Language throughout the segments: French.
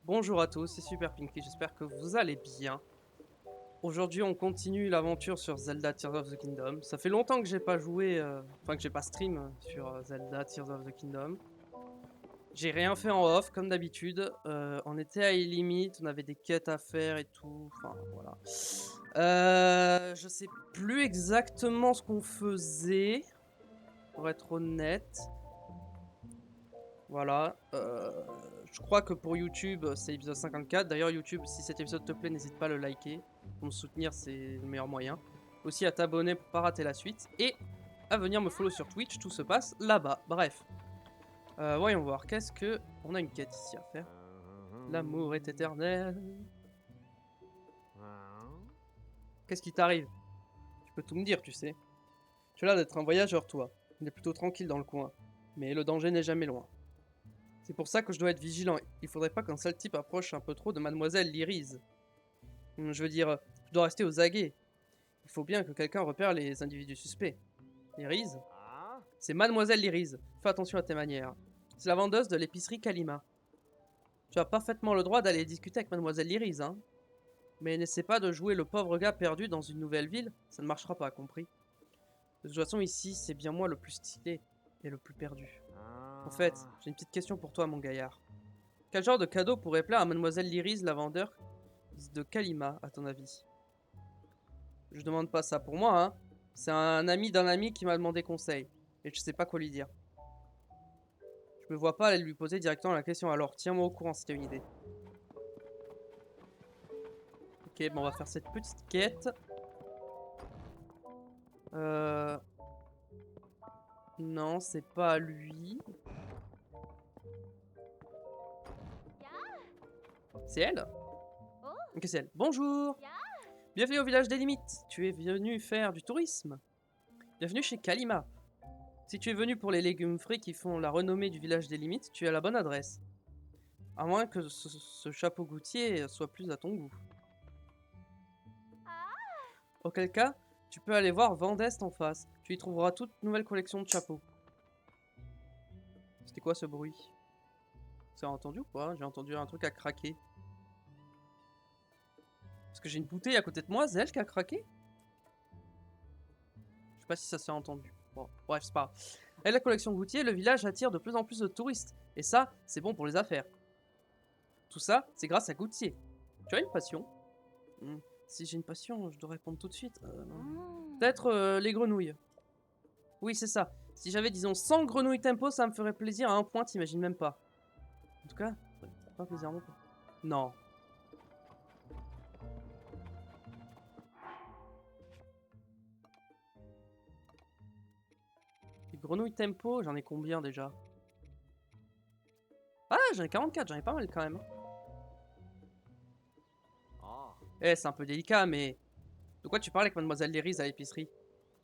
Bonjour à tous, c'est Super Pinky, j'espère que vous allez bien. Aujourd'hui, on continue l'aventure sur Zelda Tears of the Kingdom. Ça fait longtemps que j'ai pas joué, enfin que j'ai pas stream sur Zelda Tears of the Kingdom. J'ai rien fait en off, comme d'habitude. On était à Illimit, on avait des quêtes à faire et tout, enfin voilà. Je sais plus exactement ce qu'on faisait, pour être honnête. Voilà. Je crois que pour YouTube, c'est l'épisode 54. D'ailleurs, YouTube, si cet épisode te plaît, n'hésite pas à le liker. Pour me soutenir, c'est le meilleur moyen. Aussi à t'abonner pour pas rater la suite. Et à venir me follow sur Twitch, tout se passe là-bas. Bref. Voyons voir, qu'est-ce que... On a une quête ici à faire. L'amour est éternel. Qu'est-ce qui t'arrive? Tu peux tout me dire, tu sais. Tu as l'air d'être un voyageur, toi. On est plutôt tranquille dans le coin. Mais le danger n'est jamais loin. C'est pour ça que je dois être vigilant. Il faudrait pas qu'un sale type approche un peu trop de Mademoiselle Lyrise. Je veux dire, je dois rester aux aguets. Il faut bien que quelqu'un repère les individus suspects. Lyrise? C'est Mademoiselle Lyrise. Fais attention à tes manières. C'est la vendeuse de l'épicerie Kalima. Tu as parfaitement le droit d'aller discuter avec Mademoiselle Lyrise, hein. Mais n'essaie pas de jouer le pauvre gars perdu dans une nouvelle ville, ça ne marchera pas, compris? De toute façon, ici, c'est bien moi le plus stylé et le plus perdu. En fait, j'ai une petite question pour toi, mon gaillard. Quel genre de cadeau pourrait plaire à Mademoiselle Lyrise, la vendeur de Kalima, à ton avis? Je demande pas ça pour moi, hein. C'est un ami d'un ami qui m'a demandé conseil. Et je sais pas quoi lui dire. Je me vois pas aller lui poser directement la question, alors tiens-moi au courant si t'as une idée. Ok, bon, on va faire cette petite quête. Non, c'est pas lui. C'est elle? Ok, c'est elle. Bonjour! Bienvenue au village des limites. Tu es venu faire du tourisme. Bienvenue chez Kalima. Si tu es venu pour les légumes frais qui font la renommée du village des limites, tu es à la bonne adresse. À moins que ce chapeau gouttier soit plus à ton goût. Auquel cas, tu peux aller voir Vendeste en face. Tu y trouveras toute nouvelle collection de chapeaux. C'était quoi ce bruit? Tu as entendu ou quoi? J'ai entendu un truc à craquer. Parce que j'ai une bouteille à côté de moi, c'est elle qui a craqué? Je sais pas si ça s'est entendu. Bon, bref, c'est pas grave. Avec la collection Goutier, le village attire de plus en plus de touristes. Et ça, c'est bon pour les affaires. Tout ça, c'est grâce à Goutier. Tu as une passion? Si j'ai une passion, je dois répondre tout de suite. Peut-être les grenouilles. Oui, c'est ça. Si j'avais, disons, 100 grenouilles tempo, ça me ferait plaisir à un point, t'imagines même pas. En tout cas, pas plaisir à mon point. Non. Les grenouilles tempo, j'en ai combien déjà? Ah, j'en ai 44, j'en ai pas mal quand même. Eh, c'est un peu délicat, mais... De quoi tu parles avec Mademoiselle Lyrise à l'épicerie?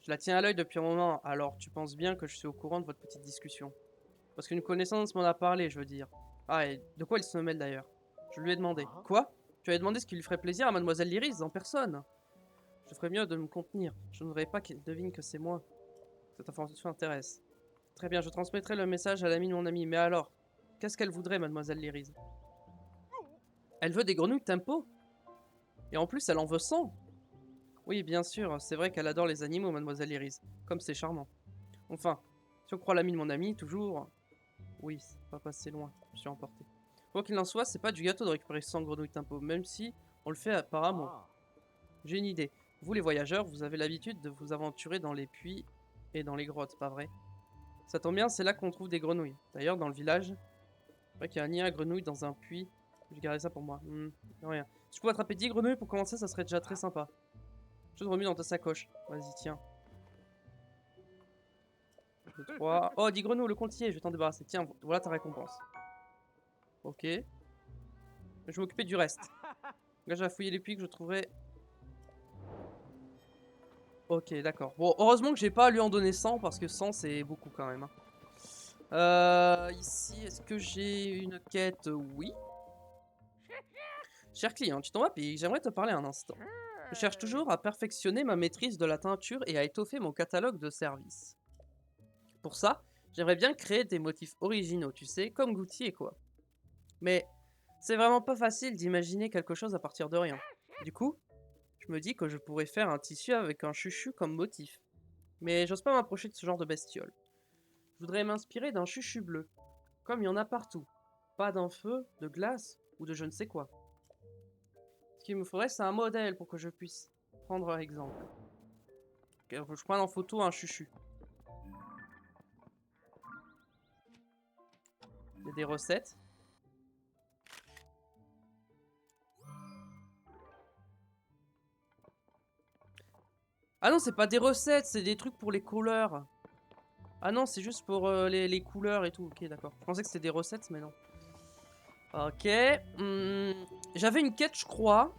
Je la tiens à l'œil depuis un moment, alors tu penses bien que je suis au courant de votre petite discussion. Parce qu'une connaissance m'en a parlé, je veux dire. Ah, et de quoi il se mêle d'ailleurs? Je lui ai demandé. Quoi? Tu avais demandé ce qui lui ferait plaisir à Mademoiselle Lyrise en personne? Je ferais mieux de me contenir. Je ne voudrais pas qu'il devine que c'est moi. Cette information intéresse. Très bien, je transmettrai le message à l'ami de mon ami. Mais alors, qu'est-ce qu'elle voudrait, Mademoiselle Lyrise? Elle veut des grenouilles tempo? Et en plus, elle en veut 100. Oui, bien sûr, c'est vrai qu'elle adore les animaux, Mademoiselle Lyrise. Comme c'est charmant. Enfin, si on croit l'ami de mon ami, toujours... Oui, c'est pas passé loin, je me suis emporté. Quoi qu'il en soit, c'est pas du gâteau de récupérer 100 grenouilles tempo, même si on le fait par amour. J'ai une idée. Vous les voyageurs, vous avez l'habitude de vous aventurer dans les puits et dans les grottes, pas vrai? Ça tombe bien, c'est là qu'on trouve des grenouilles. D'ailleurs, dans le village, c'est vrai qu'il y a un nid à grenouilles dans un puits. J'ai gardé ça pour moi. Rien. Si je pouvais attraper 10 grenouilles pour commencer, ça serait déjà très sympa. Je te remets dans ta sacoche. Vas-y, tiens. 2, 3. Oh, 10 grenouilles, le comptier, je vais t'en débarrasser. Tiens, voilà ta récompense. Ok. Je vais m'occuper du reste. Là, j'ai fouiller les puits que je trouverai. Ok, d'accord. Bon, heureusement que j'ai pas à lui en donner 100 parce que 100 c'est beaucoup quand même. Ici, est-ce que j'ai une quête? Oui. Cher client, tu t'en vas payer. J'aimerais te parler un instant. Je cherche toujours à perfectionner ma maîtrise de la teinture et à étoffer mon catalogue de services. Pour ça, j'aimerais bien créer des motifs originaux, tu sais, comme Goutier quoi. Mais C'est vraiment pas facile d'imaginer quelque chose à partir de rien. Du coup, je me dis que je pourrais faire un tissu avec un chuchu comme motif. Mais j'ose pas m'approcher de ce genre de bestiole. Je voudrais m'inspirer d'un chuchu bleu, comme il y en a partout. Pas d'un feu, de glace ou de je ne sais quoi. Ce qu'il me faudrait, c'est un modèle pour que je puisse prendre un exemple. Que je prenne en photo un chuchu. Il y a des recettes. Ah non, c'est pas des recettes, c'est des trucs pour les couleurs. Ah non, c'est juste pour les couleurs et tout. Ok, d'accord. Je pensais que c'était des recettes, mais non. Ok. J'avais une quête, je crois,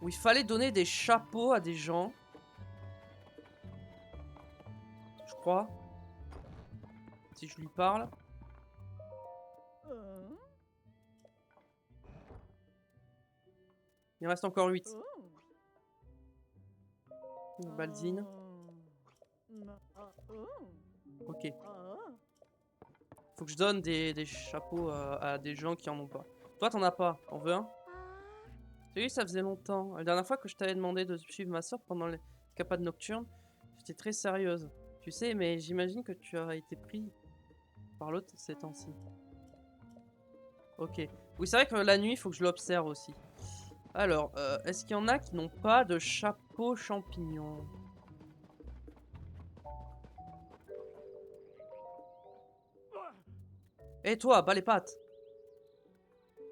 où il fallait donner des chapeaux à des gens. Je crois. Si je lui parle. Il en reste encore 8. Une Balzine. Ok. Faut que je donne des chapeaux à des gens qui en ont pas. Toi, t'en as pas. T'en veux un? Oui, ça faisait longtemps. La dernière fois que je t'avais demandé de suivre ma soeur pendant les capades nocturnes, j'étais très sérieuse. Tu sais, mais j'imagine que tu as été pris par l'autre ces temps-ci. Ok. Oui, c'est vrai que la nuit, il faut que je l'observe aussi. Alors, est-ce qu'il y en a qui n'ont pas de chapeau champignon? Et toi, bas les pattes!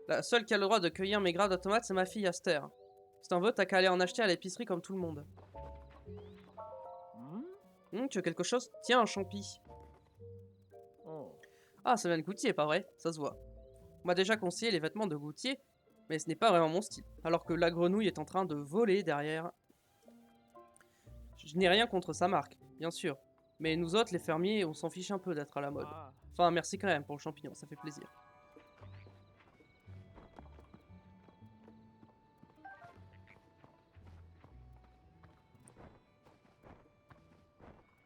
La seule qui a le droit de cueillir mes graines de tomates, c'est ma fille Aster. Si t'en veux, t'as qu'à aller en acheter à l'épicerie comme tout le monde. Tu veux quelque chose? Tiens, un champi. Ah, ça vient de Goutier, pas vrai? Ça se voit. On m'a déjà conseillé les vêtements de Goutier, mais ce n'est pas vraiment mon style. Alors que la grenouille est en train de voler derrière. Je n'ai rien contre sa marque, bien sûr. Mais nous autres, les fermiers, on s'en fiche un peu d'être à la mode. Enfin, merci quand même pour le champignon, ça fait plaisir.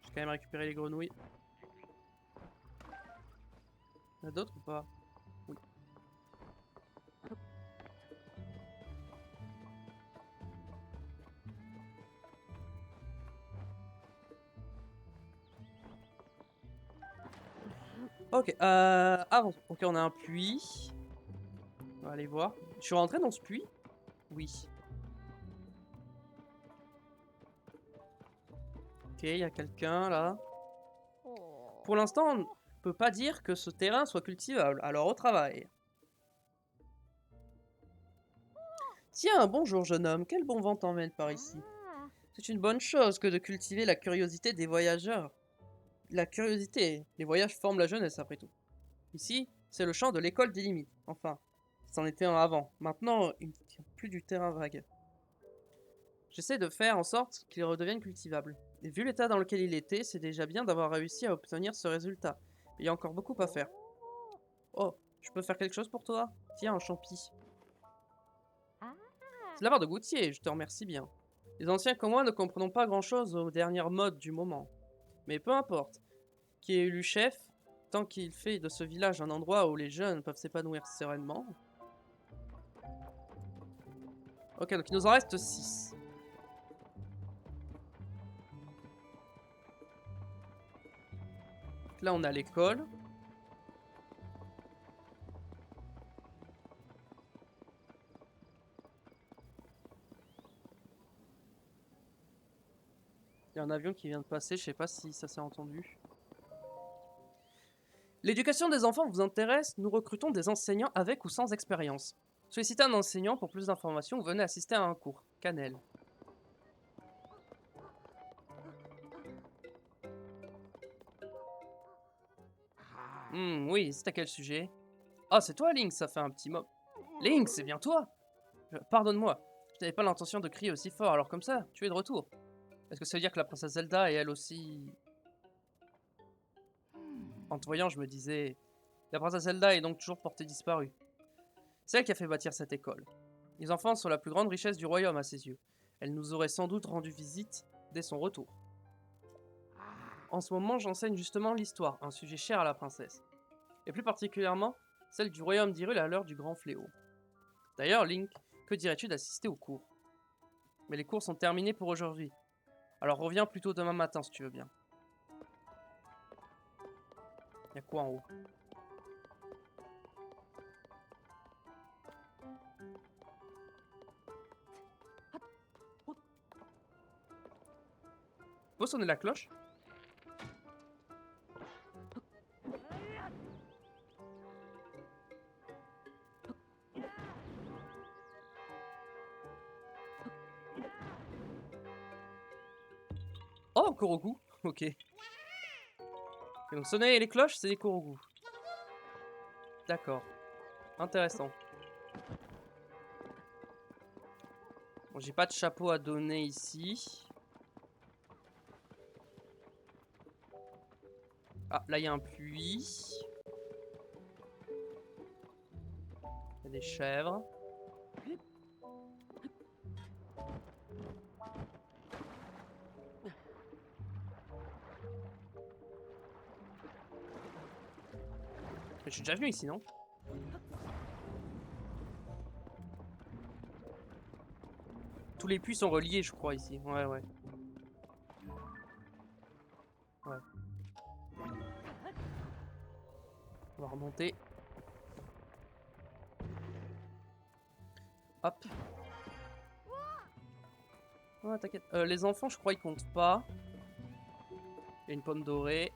J'ai quand même récupéré les grenouilles. Il y en a d'autres ou pas? Oui. Ok, avançons. Ok, on a un puits. On va aller voir. Je suis rentré dans ce puits? Oui. Ok, il y a quelqu'un là. Pour l'instant, on ne peut pas dire que ce terrain soit cultivable. Alors au travail. Tiens, bonjour jeune homme, quel bon vent t'emmène par ici? C'est une bonne chose que de cultiver la curiosité des voyageurs. La curiosité, les voyages forment la jeunesse après tout. Ici, c'est le champ de l'école des limites. Enfin, c'en était un avant. Maintenant, il ne tient plus du terrain vague. J'essaie de faire en sorte qu'il redevienne cultivable. Et vu l'état dans lequel il était, c'est déjà bien d'avoir réussi à obtenir ce résultat. Mais il y a encore beaucoup à faire. Oh, je peux faire quelque chose pour toi? Tiens, un champi. C'est la part de Goutier, je te remercie bien. Les anciens comme moi ne comprenons pas grand-chose aux dernières modes du moment. Mais peu importe. Qui est élu chef, tant qu'il fait de ce village un endroit où les jeunes peuvent s'épanouir sereinement. Ok, donc il nous en reste 6. Là, on a l'école. Il y a un avion qui vient de passer, je sais pas si ça s'est entendu. L'éducation des enfants vous intéresse? Nous recrutons des enseignants avec ou sans expérience. Sollicitez un enseignant pour plus d'informations ou venez assister à un cours. Cannelle. Oui, c'est à quel sujet? Ah, c'est toi, Link, ça fait un petit moment. Link, c'est bien toi! Pardonne-moi, je n'avais pas l'intention de crier aussi fort, alors comme ça, tu es de retour. Est-ce que ça veut dire que la princesse Zelda est elle aussi... En te voyant, je me disais... La princesse Zelda est donc toujours portée disparue. C'est elle qui a fait bâtir cette école. Les enfants sont la plus grande richesse du royaume à ses yeux. Elle nous aurait sans doute rendu visite dès son retour. En ce moment, j'enseigne justement l'histoire, un sujet cher à la princesse. Et plus particulièrement, Celle du royaume d'Hyrule à l'heure du grand fléau. D'ailleurs, Link, que dirais-tu d'assister aux cours? Mais les cours sont terminés pour aujourd'hui. Alors reviens plutôt demain matin si tu veux bien. Y'a quoi en haut? Faut sonner la cloche? Oh, Korogu. Ok. Et donc sonner les cloches, c'est des Korogu. D'accord. Intéressant. Bon, j'ai pas de chapeau à donner ici. Ah, là il y a un puits. Il y a des chèvres. Mais je suis déjà venu ici, non? Tous les puits sont reliés, je crois, ici. Ouais, ouais. Ouais. On va remonter. Hop. Ouais, t'inquiète. Les enfants, je crois, ils comptent pas. Il y a une pomme dorée.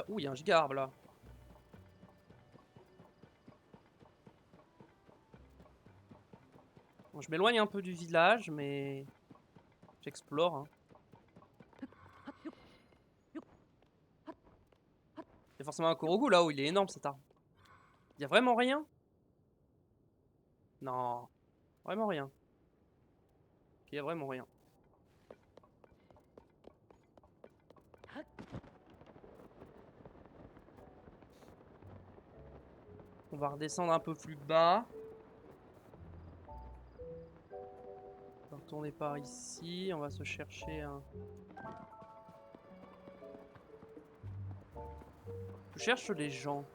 Ouh, il y a un giga arbre là. Bon, je m'éloigne un peu du village, mais j'explore. Hein. Il y a forcément un Korogu là-haut, il est énorme cet arbre. Il y a vraiment rien? Non, vraiment rien. Il y a vraiment rien. On va redescendre un peu plus bas. On va retourner par ici. On va se chercher un... Je cherche les gens.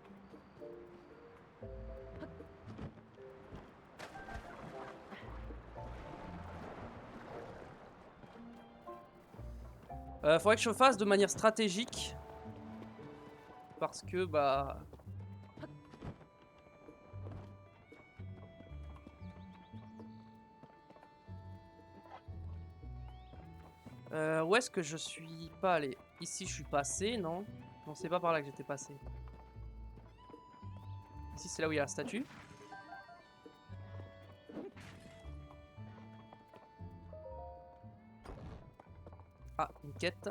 Faudrait que je fasse de manière stratégique. Parce que, bah... où est-ce que je suis pas allé? Ici, je suis passé, non? Non, c'est pas par là que j'étais passé. Ici, c'est là où il y a la statue. Ah, une quête.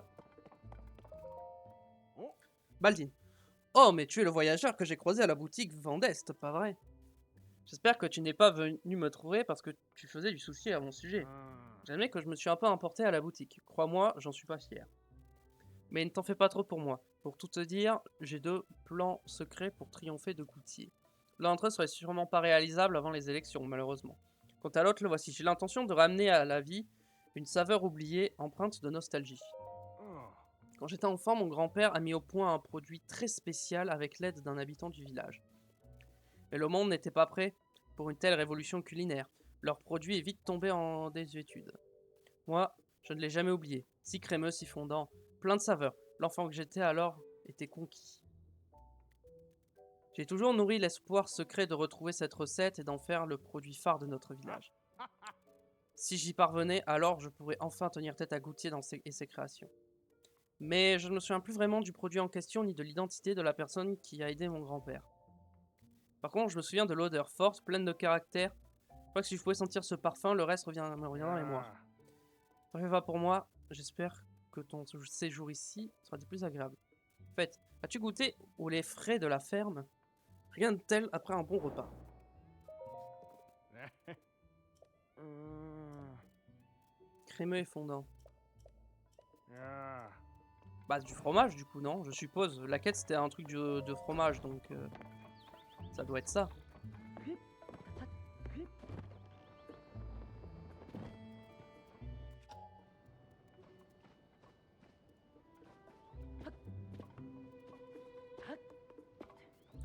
Baldin. Oh, mais tu es le voyageur que j'ai croisé à la boutique Vendeste, pas vrai? J'espère que tu n'es pas venu me trouver parce que tu faisais du souci à mon sujet. J'admets que je me suis un peu importé à la boutique. Crois-moi, j'en suis pas fier. Mais ne t'en fais pas trop pour moi. Pour tout te dire, j'ai 2 plans secrets pour triompher de Goutier. L'un d'entre eux serait sûrement pas réalisable avant les élections, malheureusement. Quant à l'autre, le voici. J'ai l'intention de ramener à la vie une saveur oubliée, empreinte de nostalgie. Quand j'étais enfant, mon grand-père a mis au point un produit très spécial avec l'aide d'un habitant du village. Mais le monde n'était pas prêt pour une telle révolution culinaire. Leur produit est vite tombé en désuétude. Moi, je ne l'ai jamais oublié. Si crémeux, si fondant, plein de saveurs. L'enfant que j'étais alors était conquis. J'ai toujours nourri l'espoir secret de retrouver cette recette et d'en faire le produit phare de notre village. Si j'y parvenais, alors je pourrais enfin tenir tête à Goutier et ses créations. Mais je ne me souviens plus vraiment du produit en question ni de l'identité de la personne qui a aidé mon grand-père. Par contre, je me souviens de l'odeur forte, pleine de caractère. Je crois que si je pouvais sentir ce parfum, le reste me revient dans les mémoire. Bref, va pour moi, j'espère que ton séjour ici sera des plus agréables. En fait, as-tu goûté au lait frais de la ferme? Rien de tel après un bon repas. Crémeux et fondant. Bah, du fromage du coup, non? Je suppose. La quête c'était un truc de fromage, donc ça doit être ça.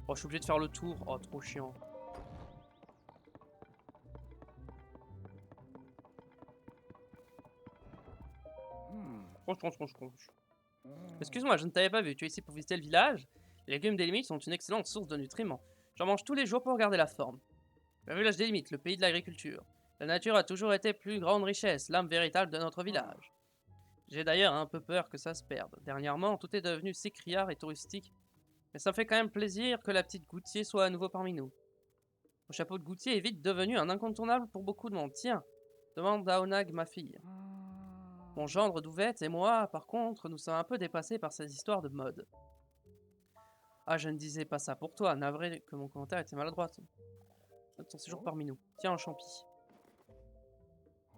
Oh, je suis obligé de faire le tour. Oh, trop chiant. Tronche. Excuse-moi, je ne t'avais pas vu. Tu es ici pour visiter le village? Les légumes des limites sont une excellente source de nutriments. J'en mange tous les jours pour garder la forme. Le village des limites, le pays de l'agriculture. La nature a toujours été plus grande richesse, l'âme véritable de notre village. J'ai d'ailleurs un peu peur que ça se perde. Dernièrement, tout est devenu si criard et touristique. Mais ça me fait quand même plaisir que la petite Goutier soit à nouveau parmi nous. Mon chapeau de Goutier est vite devenu un incontournable pour beaucoup de monde. Tiens, demande à Onag, ma fille. Mon gendre Douvette et moi, par contre, nous sommes un peu dépassés par ces histoires de mode. Ah, je ne disais pas ça pour toi, navré que mon commentaire était maladroit. Note ton séjour parmi nous. Tiens, un champi.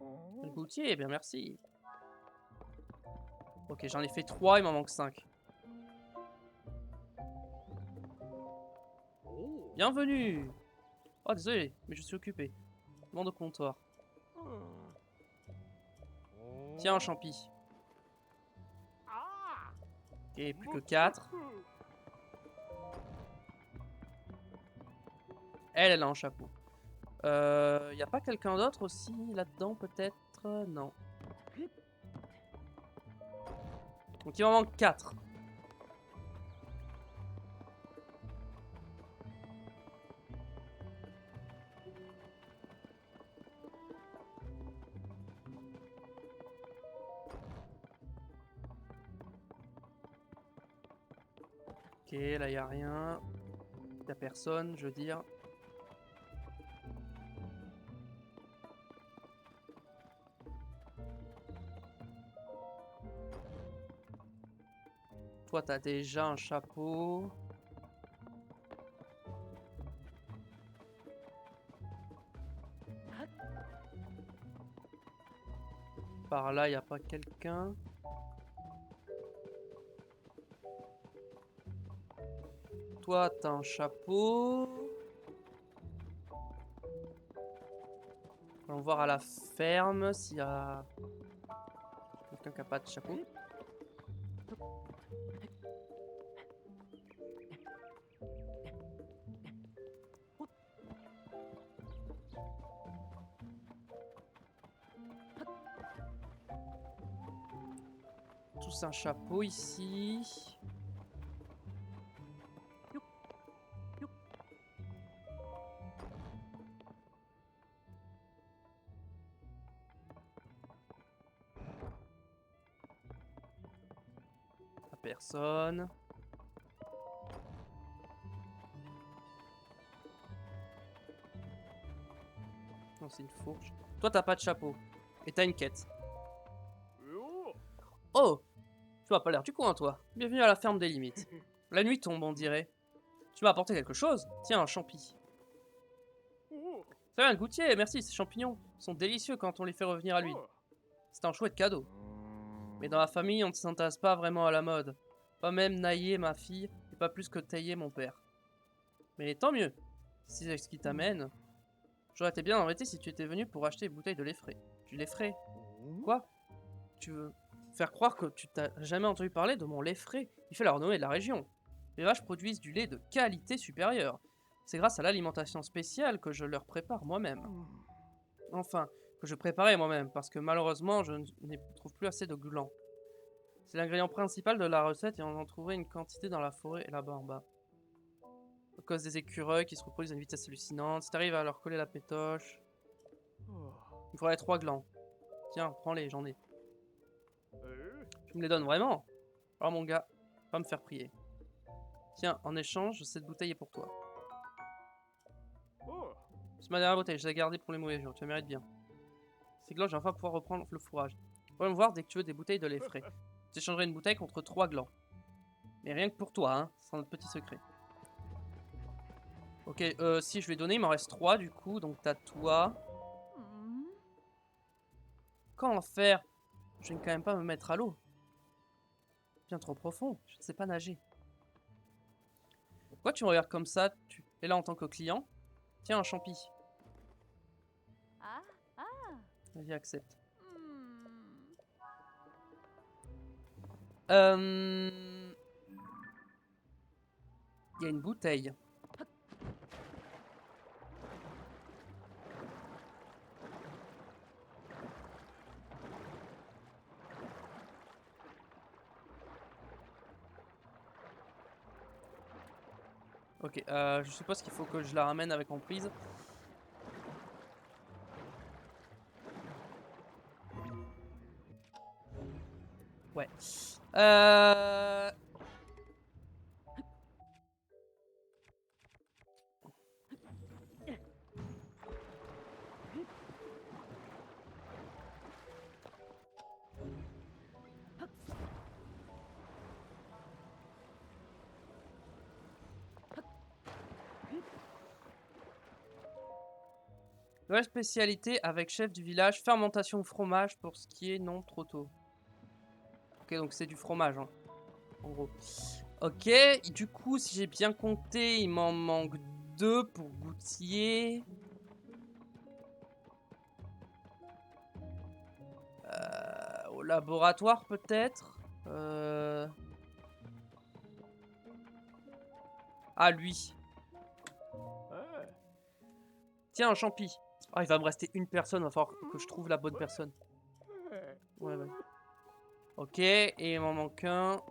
Le Goutier, eh bien merci. Ok, j'en ai fait 3, il m'en manque 5. Bienvenue. Oh, désolé, mais je suis occupé. Demande au comptoir. Tiens, un champi. Ok, plus que 4. Elle a un chapeau. Y a pas quelqu'un d'autre aussi là-dedans, peut-être? Non. Donc il m'en manque 4. Ok, là y a rien. Y a personne, je veux dire. Toi, t'as déjà un chapeau. Par là, y a pas quelqu'un. Toi, t'as un chapeau. Allons voir à la ferme s'il y a quelqu'un qui a pas de chapeau. Tous un chapeau ici. Pas personne. Non, c'est une fourche. Toi, t'as pas de chapeau. Et t'as une quête. Oh! Tu m'as pas l'air du coin, toi. Bienvenue à la ferme des limites. La nuit tombe, on dirait. Tu m'as apporté quelque chose? Tiens, un champi. C'est un goûtier, merci, ces champignons sont délicieux quand on les fait revenir à lui. C'est un chouette cadeau. Mais dans la famille, on ne s'intéresse pas vraiment à la mode. Pas même Naïe, ma fille, et pas plus que Taillé, mon père. Mais tant mieux, si c'est ce qui t'amène. J'aurais été bien embêté si tu étais venu pour acheter une bouteille de lait frais. Du lait frais? Quoi? Tu veux faire croire que tu t'as jamais entendu parler de mon lait frais? Il fait la renommée de la région. Les vaches produisent du lait de qualité supérieure. C'est grâce à l'alimentation spéciale que je leur prépare moi-même. Enfin, que je préparais moi-même, parce que malheureusement, je ne trouve plus assez de glands. C'est l'ingrédient principal de la recette et on en trouverait une quantité dans la forêt et là-bas en bas. À cause des écureuils qui se reproduisent à une vitesse hallucinante, si t'arrives à leur coller la pétoche... Il me faudrait 3 glands. Tiens, prends-les, j'en ai. Tu me les donnes vraiment? Alors mon gars, va me faire prier. Tiens, en échange, cette bouteille est pour toi. C'est ma dernière bouteille, je l'ai gardée pour les mauvais jours, tu la mérites bien. Ces glands, je vais enfin pouvoir reprendre le fourrage. Viens me voir dès que tu veux des bouteilles de lait frais. J'échangerai une bouteille contre 3 glands. Mais rien que pour toi, hein, c'est notre petit secret. Ok, si je lui ai donné, il m'en reste 3 du coup, donc t'as toi. Comment faire? Je vais quand même pas me mettre à l'eau. Bien trop profond, je ne sais pas nager. Pourquoi tu me regardes comme ça? Tu es là en tant que client? Tiens, un champi. Vas-y, accepte. Il y a une bouteille. Ok, je suppose qu'il faut que je la ramène avec emprise. Ouais. Nouvelle spécialité avec chef du village, fermentation fromage pour ce qui est non trop tôt. Ok, donc c'est du fromage, hein, en gros. Ok, du coup, si j'ai bien compté, il m'en manque 2 pour goûtier. Au laboratoire, peut-être. Ah, lui. Tiens, un champi. Ah, il va me rester une personne, il va falloir que je trouve la bonne personne. Ouais, ouais. Ok, et il m'en manque un.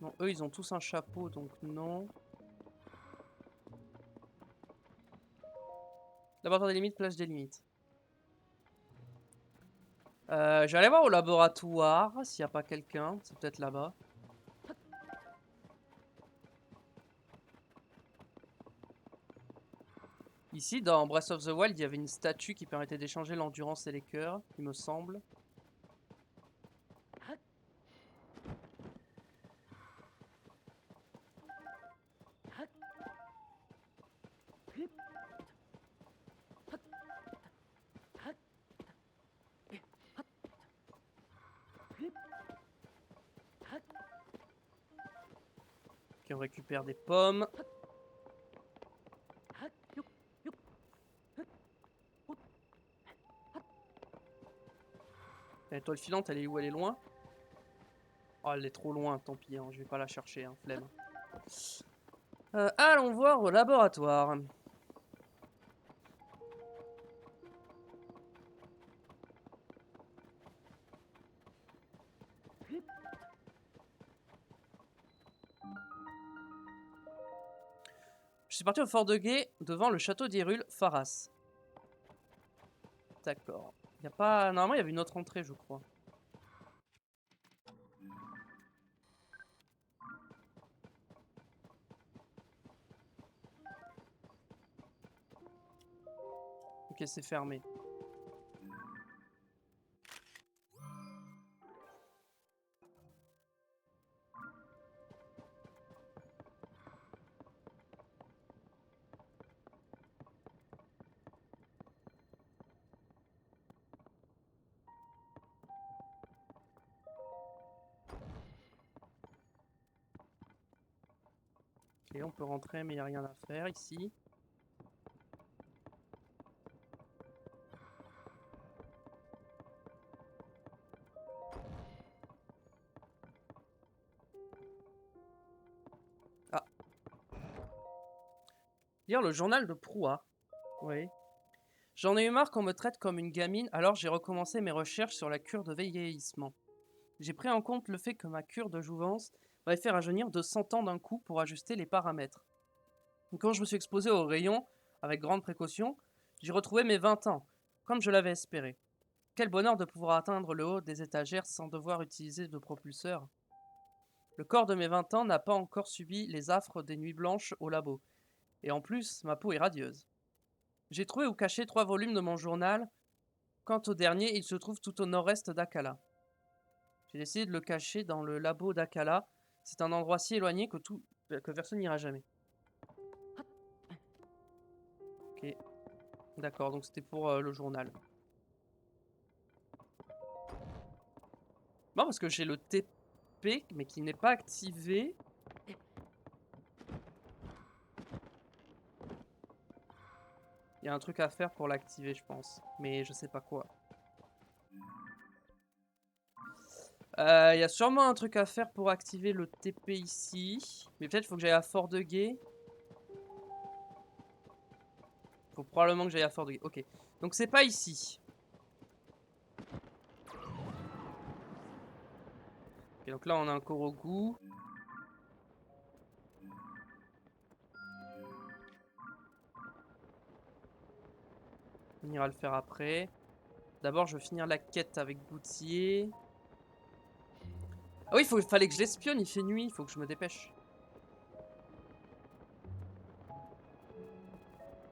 Non, eux, ils ont tous un chapeau, donc non. Laboratoire des limites, plage des limites. Je vais aller voir au laboratoire s'il n'y a pas quelqu'un. C'est peut-être là-bas. Ici, dans Breath of the Wild, il y avait une statue qui permettait d'échanger l'endurance et les cœurs, il me semble. Ok, on récupère des pommes. L'étoile filante, elle est où? Elle est loin? Oh, elle est trop loin, tant pis, hein, je vais pas la chercher, hein, flemme. Allons voir au laboratoire. Je suis parti au fort de Guet, devant le château d'Hyrule, Pharas. D'accord. Y a pas... Normalement, il y avait une autre entrée, je crois. Ok, c'est fermé. Ok, on peut rentrer, mais il n'y a rien à faire ici. Ah. Lire le journal de Proua. Oui. J'en ai eu marre qu'on me traite comme une gamine, alors j'ai recommencé mes recherches sur la cure de vieillissement. J'ai pris en compte le fait que ma cure de jouvence m'avait fait rajeunir de 100 ans d'un coup pour ajuster les paramètres. Quand je me suis exposé au rayon, avec grande précaution, j'ai retrouvé mes 20 ans, comme je l'avais espéré. Quel bonheur de pouvoir atteindre le haut des étagères sans devoir utiliser de propulseur. Le corps de mes 20 ans n'a pas encore subi les affres des nuits blanches au labo. Et en plus, ma peau est radieuse. J'ai trouvé où cacher 3 volumes de mon journal. Quant au dernier, il se trouve tout au nord-est d'Akala. J'ai décidé de le cacher dans le labo d'Akala. C'est un endroit si éloigné que personne n'ira jamais. Ok, d'accord, donc c'était pour le journal. Non, parce que j'ai le TP, mais qui n'est pas activé. Il y a un truc à faire pour l'activer, je pense. Mais je sais pas quoi. Il y a sûrement un truc à faire pour activer le TP ici. Mais peut-être il faut que j'aille à Fort de Guet. Faut probablement que j'aille à Fort de Guet. Ok. Donc c'est pas ici. Ok, donc là on a un Korogu. On ira le faire après. D'abord, je vais finir la quête avec Goutier. Ah oui, fallait que je l'espionne, il fait nuit, il faut que je me dépêche.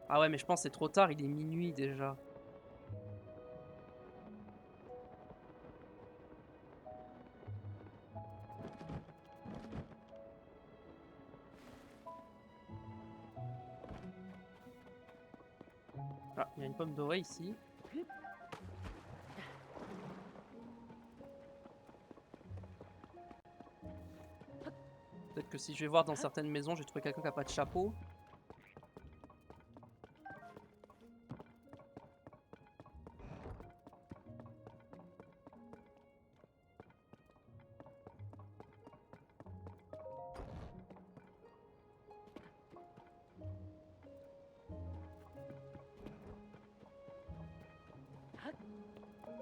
Ah ouais, mais je pense que c'est trop tard, il est minuit déjà. Ah, il y a une pomme dorée ici. Peut-être que si je vais voir dans certaines maisons, j'ai trouvé quelqu'un qui a pas de chapeau.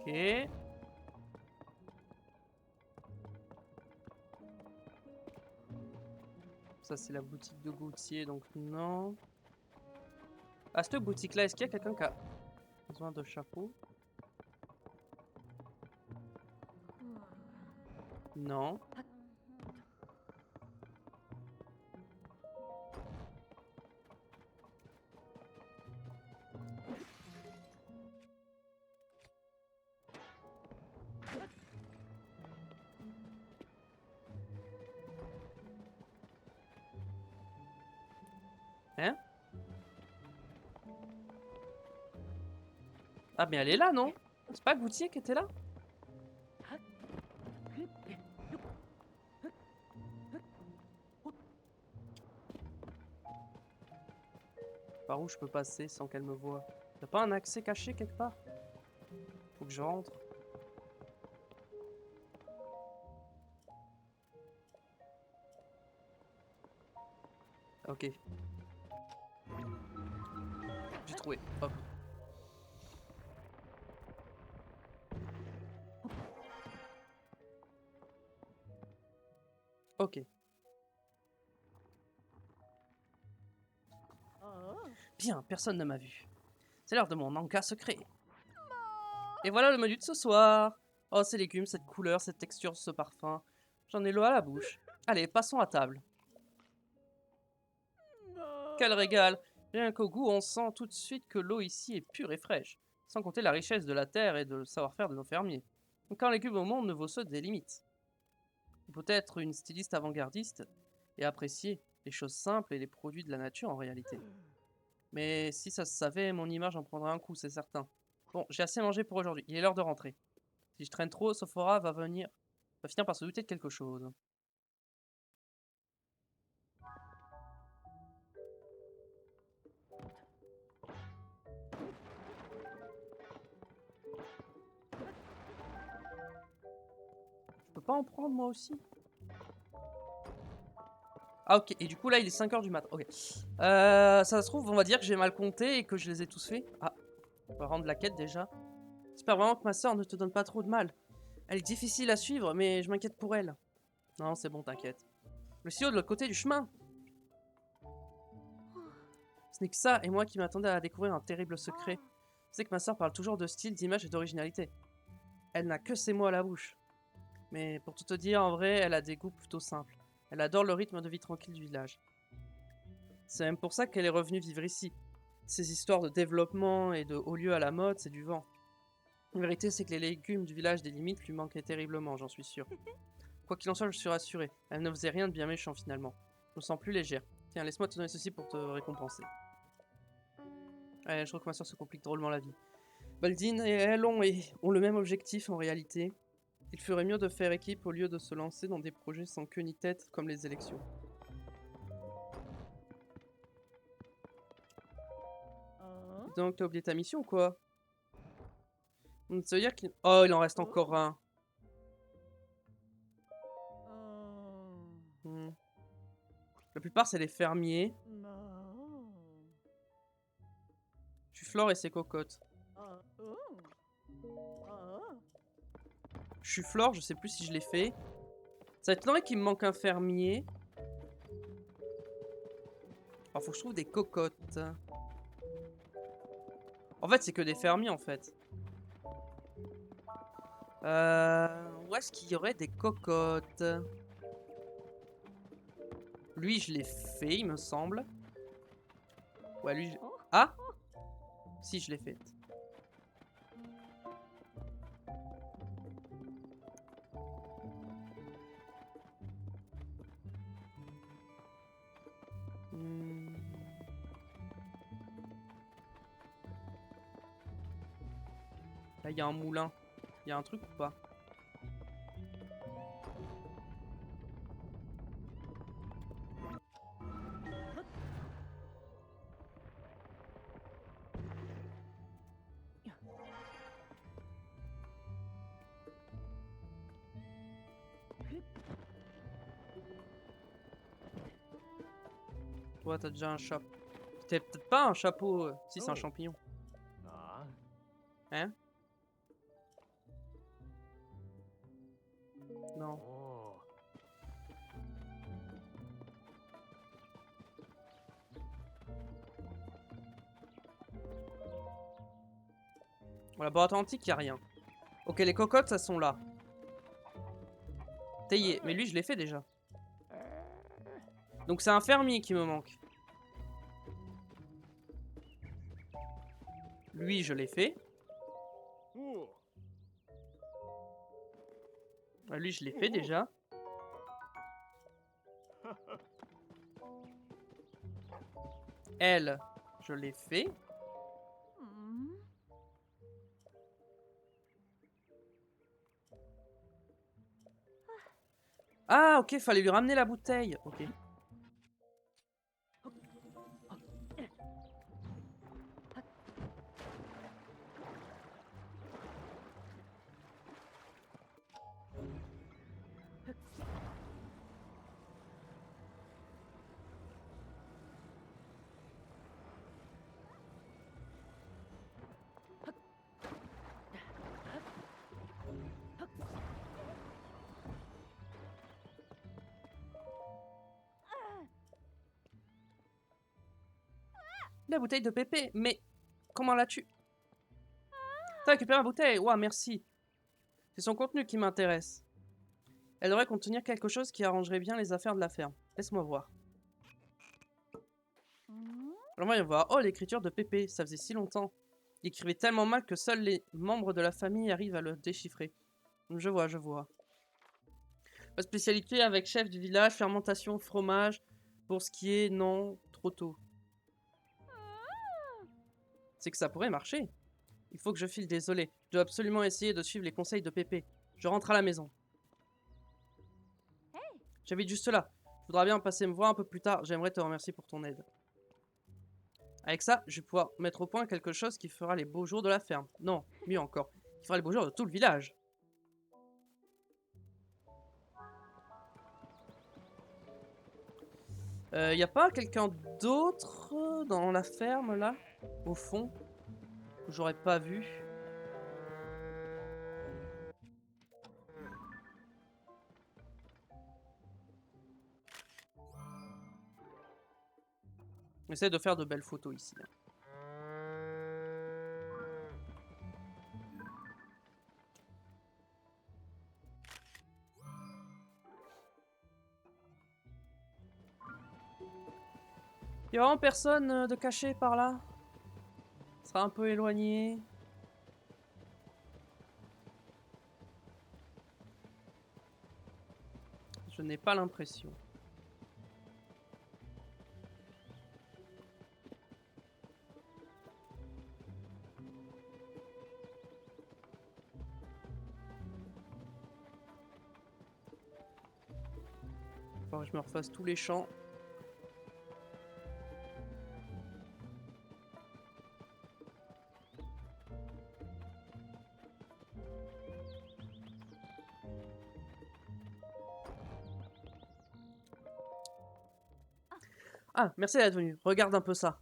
Ok. Ça, c'est la boutique de Gauthier, donc non. À cette boutique-là, est-ce qu'il y a quelqu'un qui a besoin de chapeau? Non. Hein? Ah, mais elle est là, non? C'est pas Gauthier qui était là? Par où je peux passer sans qu'elle me voie? Y'a pas un accès caché quelque part? Faut que je rentre. Ok. J'ai trouvé. Hop. Ok. Bien, personne ne m'a vu. C'est l'heure de mon encas secret. Et voilà le menu de ce soir. Oh, ces légumes, cette couleur, cette texture, ce parfum. J'en ai l'eau à la bouche. Allez, passons à table. Quel régal! Rien qu'au goût, on sent tout de suite que l'eau ici est pure et fraîche. Sans compter la richesse de la terre et de savoir-faire de nos fermiers. Qu'un légume au monde ne vaut ceux des limites. Il faut être une styliste avant-gardiste et apprécier les choses simples et les produits de la nature en réalité. Mais si ça se savait, mon image en prendrait un coup, c'est certain. Bon, j'ai assez mangé pour aujourd'hui. Il est l'heure de rentrer. Si je traîne trop, Sophora va finir par se douter de quelque chose. Je peux pas en prendre moi aussi? Ah ok, et du coup là il est 5 h du matin. Ok. Ça se trouve, on va dire que j'ai mal compté et que je les ai tous faits. Ah, on va rendre la quête déjà. J'espère vraiment que ma soeur ne te donne pas trop de mal. Elle est difficile à suivre, mais je m'inquiète pour elle. Non, c'est bon, t'inquiète. Le CEO de l'autre côté du chemin. Ce n'est que ça, et moi qui m'attendais à découvrir un terrible secret. Je sais que ma soeur parle toujours de style, d'image et d'originalité. Elle n'a que ces mots à la bouche. Mais pour tout te dire, en vrai, elle a des goûts plutôt simples. Elle adore le rythme de vie tranquille du village. C'est même pour ça qu'elle est revenue vivre ici. Ces histoires de développement et de haut lieu à la mode, c'est du vent. La vérité, c'est que les légumes du village des limites lui manquaient terriblement, j'en suis sûr. Quoi qu'il en soit, je suis rassuré. Elle ne faisait rien de bien méchant finalement. Je me sens plus légère. Tiens, laisse-moi te donner ceci pour te récompenser. Ouais, je trouve que ma soeur se complique drôlement la vie. Baldine et elle ont le même objectif en réalité. Il ferait mieux de faire équipe au lieu de se lancer dans des projets sans queue ni tête comme les élections. Donc t'as oublié ta mission ou quoi? Ça veut dire qu'il... Oh, il en reste encore un. Hmm. La plupart c'est les fermiers. Flore et ses cocottes. Flore, je sais plus si je l'ai fait. Ça étonnerait qu'il me manque un fermier. Alors faut que je trouve des cocottes. En fait, c'est que des fermiers en fait. Où est-ce qu'il y aurait des cocottes? Lui, je l'ai fait, il me semble. Ouais, lui... Ah! Si, je l'ai fait. Hmm. Là, il y a un moulin. Il y a un truc ou pas? Toi, t'as déjà un chapeau. T'as peut-être pas un chapeau. Si, c'est un champignon. Hein? Non. Au laboratoire antique, il a rien. Ok, les cocottes, ça sont là. Taillé. Mais lui, je l'ai fait déjà. Donc c'est un fermier qui me manque. Lui, je l'ai fait. Lui, je l'ai fait déjà. Elle, je l'ai fait. Ah, ok, fallait lui ramener la bouteille. Ok. La bouteille de Pépé. Mais comment l'as-tu? T'as récupéré la bouteille. Ouah, merci. C'est son contenu qui m'intéresse. Elle devrait contenir quelque chose qui arrangerait bien les affaires de la ferme. Laisse-moi voir. Alors voyons voir. Oh, l'écriture de Pépé. Ça faisait si longtemps. Il écrivait tellement mal que seuls les membres de la famille arrivent à le déchiffrer. Je vois, je vois. Ma spécialité avec chef du village, fermentation, fromage. Pour ce qui est, non, trop tôt. C'est que ça pourrait marcher. Il faut que je file, désolé. Je dois absolument essayer de suivre les conseils de Pépé. Je rentre à la maison. J'habite juste là. Je voudrais bien passer me voir un peu plus tard. J'aimerais te remercier pour ton aide. Avec ça, je vais pouvoir mettre au point quelque chose qui fera les beaux jours de la ferme. Non, mieux encore, qui fera les beaux jours de tout le village. Y a pas quelqu'un d'autre dans la ferme là, au fond, que j'aurais pas vu? J'essaie de faire de belles photos ici. Y a vraiment personne de caché par là? Ce sera un peu éloigné. Je n'ai pas l'impression. Faut que je me refasse tous les champs. Ah, merci d'être venu. Regarde un peu ça.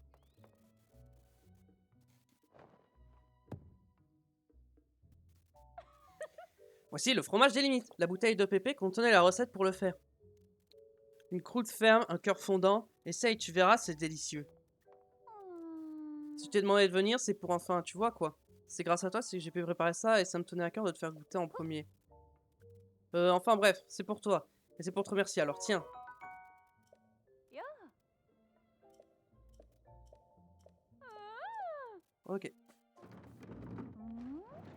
Voici le fromage des limites. La bouteille de Pépé contenait la recette pour le faire. Une croûte ferme, un cœur fondant. Essaye, tu verras, c'est délicieux. Si tu t'es demandé de venir, c'est pour enfin, tu vois quoi. C'est grâce à toi si j'ai pu préparer ça et ça me tenait à cœur de te faire goûter en premier. Enfin bref, c'est pour toi. Et c'est pour te remercier, alors tiens. Ok.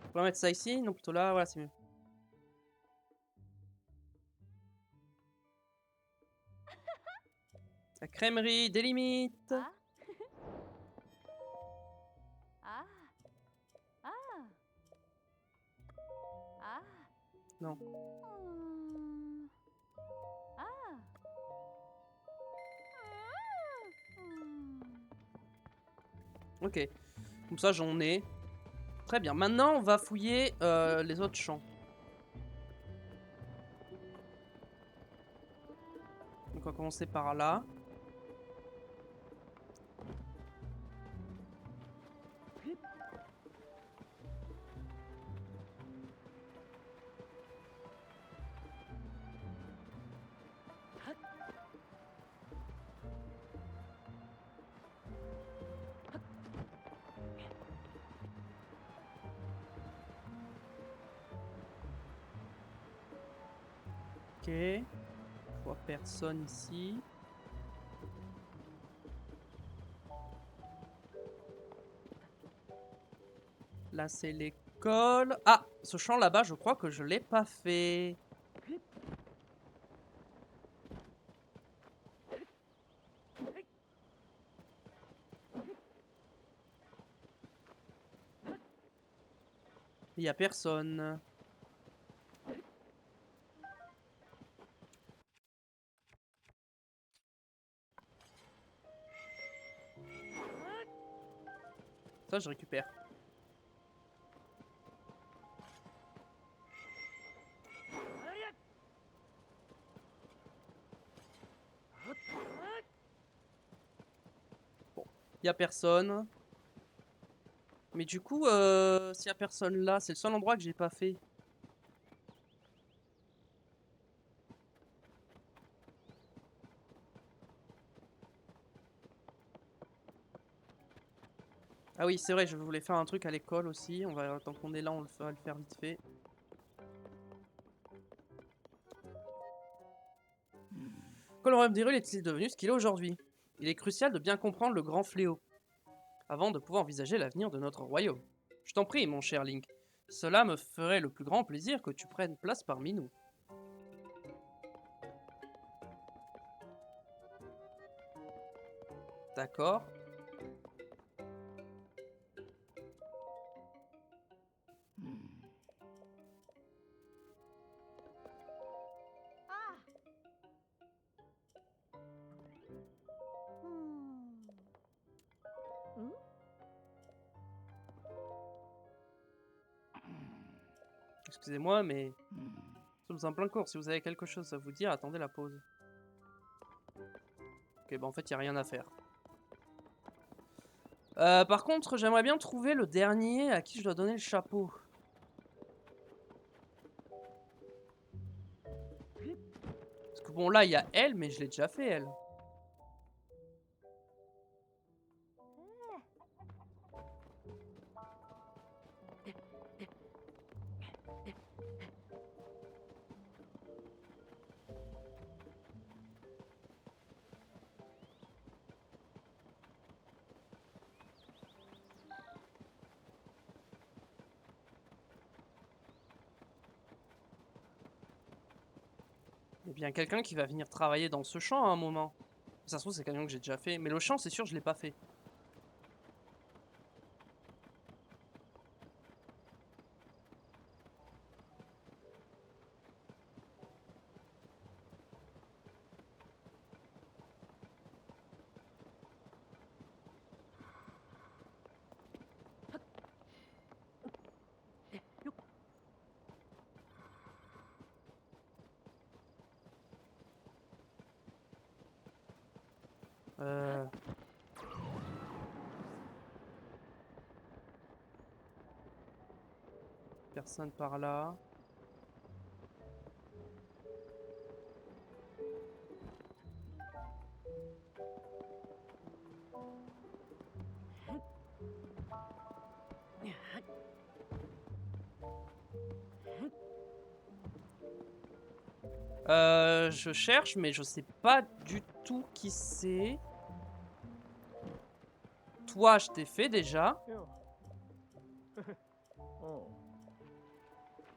On va mettre ça ici, non plutôt là, voilà c'est mieux. La crèmerie des limites. Non. Ok. Comme ça j'en ai. Très bien. Maintenant on va fouiller les autres champs. Donc on va commencer par là. Ok. Je vois personne ici. Là c'est l'école. Ah, ce champ là-bas, je crois que je l'ai pas fait. Il y a personne. Ça je récupère. Bon, il y a personne. Mais du coup, s'il y a personne là, c'est le seul endroit que j'ai pas fait. Ah oui, c'est vrai, je voulais faire un truc à l'école aussi. On va, tant qu'on est là, va le faire vite fait. Colorem d'Hyrule est-il devenu ce qu'il est aujourd'hui? Il est crucial de bien comprendre le grand fléau, avant de pouvoir envisager l'avenir de notre royaume. Je t'en prie, mon cher Link. Cela me ferait le plus grand plaisir que tu prennes place parmi nous. D'accord. Excusez-moi, mais nous sommes en plein cours. Si vous avez quelque chose à vous dire, attendez la pause. Ok, bah en fait, il n'y a rien à faire. Par contre, j'aimerais bien trouver le dernier à qui je dois donner le chapeau. Parce que bon, là, il y a elle, mais je l'ai déjà fait, elle. Il y a bien quelqu'un qui va venir travailler dans ce champ à un moment. Ça se trouve, c'est quelqu'un que j'ai déjà fait. Mais le champ, c'est sûr, je l'ai pas fait. Euh... Personne par là. Je cherche, mais je sais pas du tout qui c'est. Toi, je t'ai fait déjà.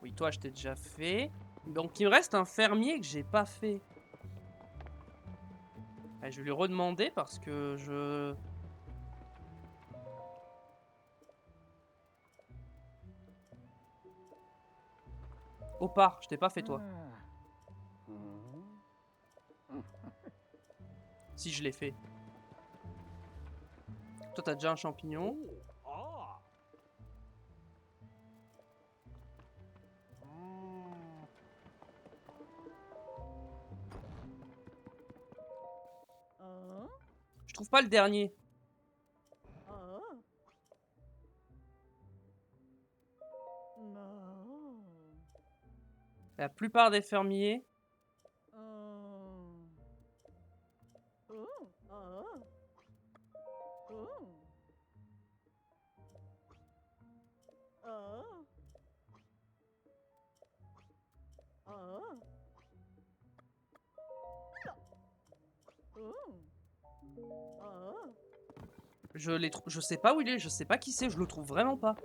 Oui, toi, je t'ai déjà fait. Donc, il me reste un fermier que j'ai pas fait. Je vais lui redemander parce que je... Opar, je t'ai pas fait toi. Si, je l'ai fait. Toi, t'as déjà un champignon. Je trouve pas le dernier. La plupart des fermiers... Je sais pas où il est, je sais pas qui c'est, je le trouve vraiment pas.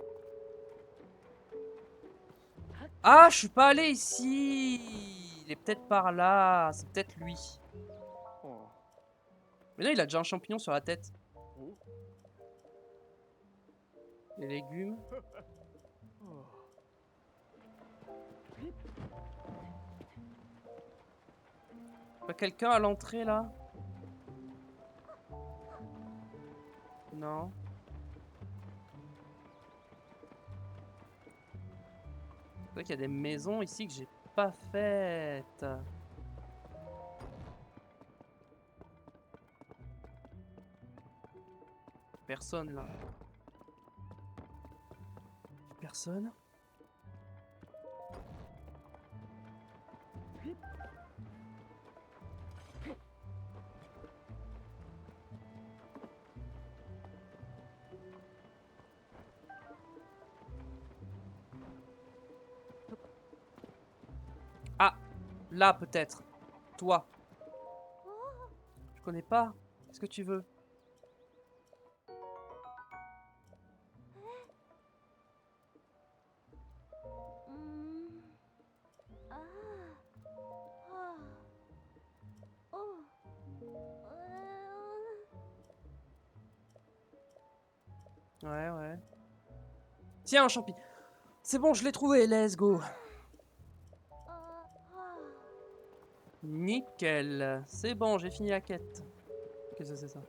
Ah, je suis pas allé ici. Il est peut-être par là, c'est peut-être lui. Mais non, il a déjà un champignon sur la tête. Les légumes. Pas quelqu'un à l'entrée là? Non. C'est vrai qu'il y a des maisons ici que j'ai pas faites. Personne là. Personne. Ah, là peut-être. Toi. Je connais pas. Qu'est-ce que tu veux? Ouais, ouais. Tiens, un champi. C'est bon, je l'ai trouvé, let's go. Nickel. C'est bon, j'ai fini la quête. Qu'est-ce que c'est ça?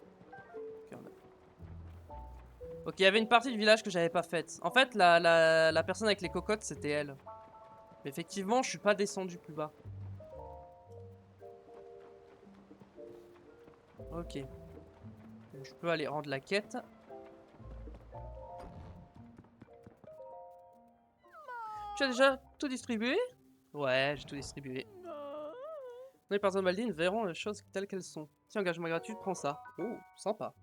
Ok, il y avait une partie du village que j'avais pas faite. En fait, la personne avec les cocottes, c'était elle. Mais effectivement, je suis pas descendu plus bas. Ok. Donc, je peux aller rendre la quête. Tu as déjà tout distribué? Ouais, j'ai tout distribué. Les personnes maldines verront les choses telles qu'elles sont. Si engagement gratuit, prends ça. Oh, sympa.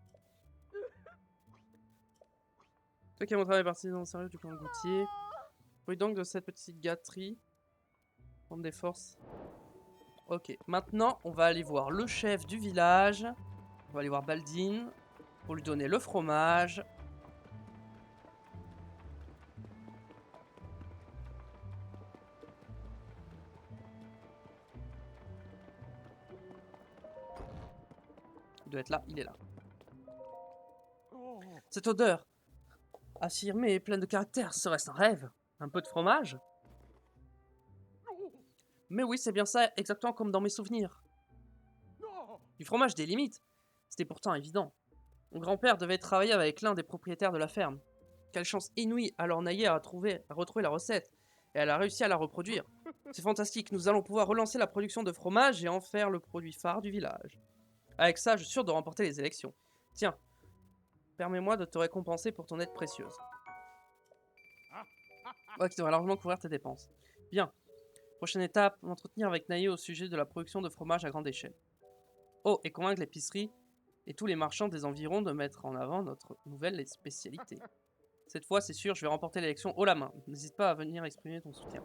Toi qui as mon travail parti dans le sérieux du clan Gauthier. Oui, donc de cette petite gâterie. Prendre des forces. Ok, maintenant on va aller voir le chef du village. On va aller voir Baldine pour lui donner le fromage. Il doit être là, il est là. Cette odeur, affirmée et pleine de caractère, serait-ce un rêve? Un peu de fromage? Mais oui, c'est bien ça, exactement comme dans mes souvenirs. Du fromage des limites. C'était pourtant évident. Mon grand-père devait travailler avec l'un des propriétaires de la ferme. Quelle chance inouïe alors Naïe a retrouvé la recette. Et elle a réussi à la reproduire. C'est fantastique, nous allons pouvoir relancer la production de fromage et en faire le produit phare du village. Avec ça, je suis sûr de remporter les élections. Tiens, permets-moi de te récompenser pour ton aide précieuse. Ouais, qui devrait largement couvrir tes dépenses. Bien. Prochaine étape, m'entretenir avec Naïe au sujet de la production de fromage à grande échelle. Oh, et convaincre l'épicerie et tous les marchands des environs de mettre en avant notre nouvelle spécialité. Cette fois, c'est sûr, je vais remporter l'élection haut la main. N'hésite pas à venir exprimer ton soutien.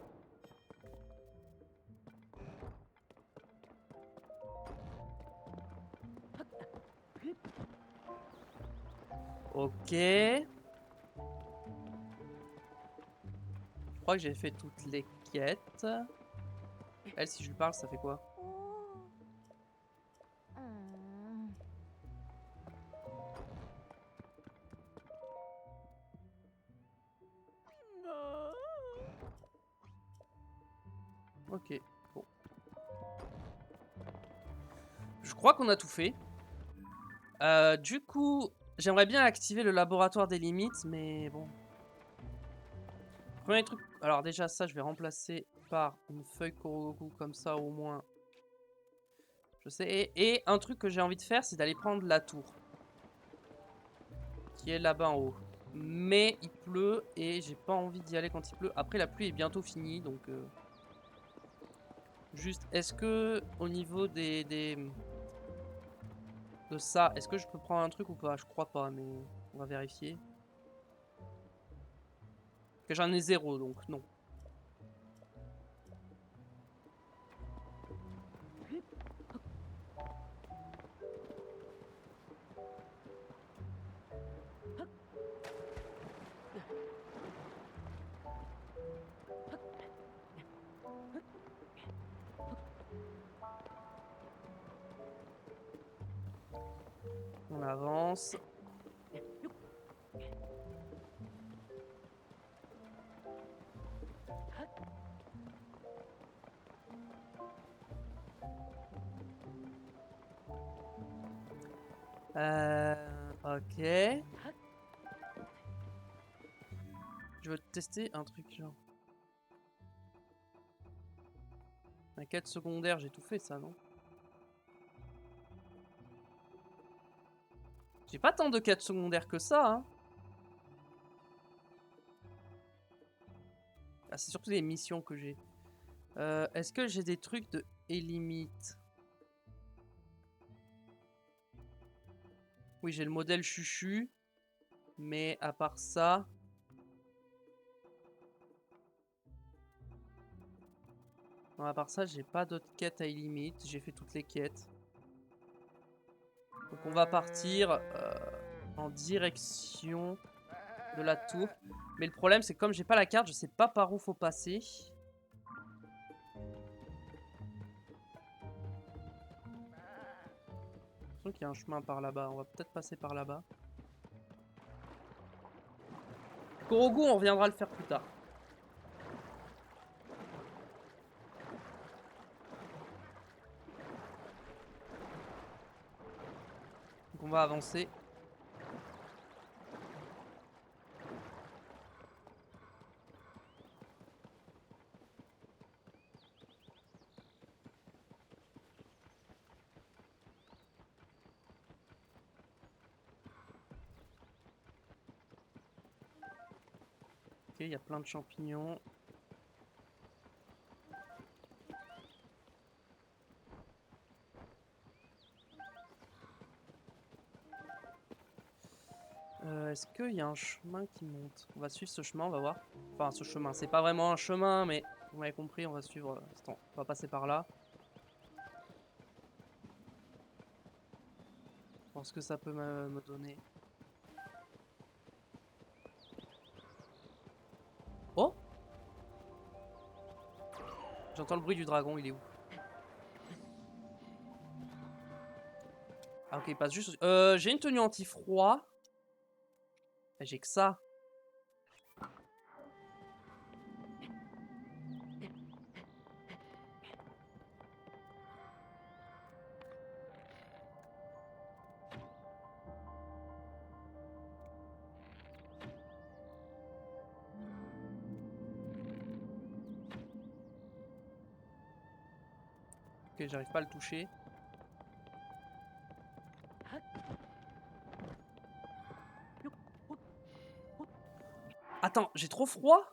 Ok. Je crois que j'ai fait toutes les quêtes. Elle, si je lui parle, ça fait quoi? Ok, bon. Je crois qu'on a tout fait. Du coup, j'aimerais bien activer le laboratoire des limites, mais bon. Premier truc, alors déjà ça, je vais remplacer par une feuille Korogoku, comme ça au moins. Je sais. Et un truc que j'ai envie de faire, c'est d'aller prendre la tour. Qui est là-bas en haut. Mais il pleut et j'ai pas envie d'y aller quand il pleut. Après, la pluie est bientôt finie, donc... Juste, est-ce que au niveau de ça, est-ce que je peux prendre un truc ou pas? Je crois pas, mais on va vérifier. Que j'en ai 0, donc non. On avance. Ok. Je veux tester un truc genre. La quête secondaire, j'ai tout fait ça, non? J'ai pas tant de quêtes secondaires que ça, hein. Ah, c'est surtout les missions que j'ai. Est-ce que j'ai des trucs de Elimite? Oui, j'ai le modèle Chuchu. Mais à part ça... Non, à part ça, j'ai pas d'autres quêtes à Elimite. J'ai fait toutes les quêtes. Donc on va partir en direction de la tour. Mais le problème, c'est que comme j'ai pas la carte, je sais pas par où faut passer. Je sens qu'il y a un chemin par là-bas. On va peut-être passer par là-bas. Korogu, on reviendra le faire plus tard. Donc on va avancer. Ok, il y a plein de champignons. Est-ce qu'il y a un chemin qui monte? On va suivre ce chemin, on va voir. Enfin, ce chemin, c'est pas vraiment un chemin, mais vous m'avez compris, on va suivre. Attends, on va passer par là. Voir ce que ça peut me donner. Oh! J'entends le bruit du dragon, il est où? Ah ok, il passe juste... j'ai une tenue anti-froid. J'ai que ça. Ok, j'arrive pas à le toucher. Attends, j'ai trop froid?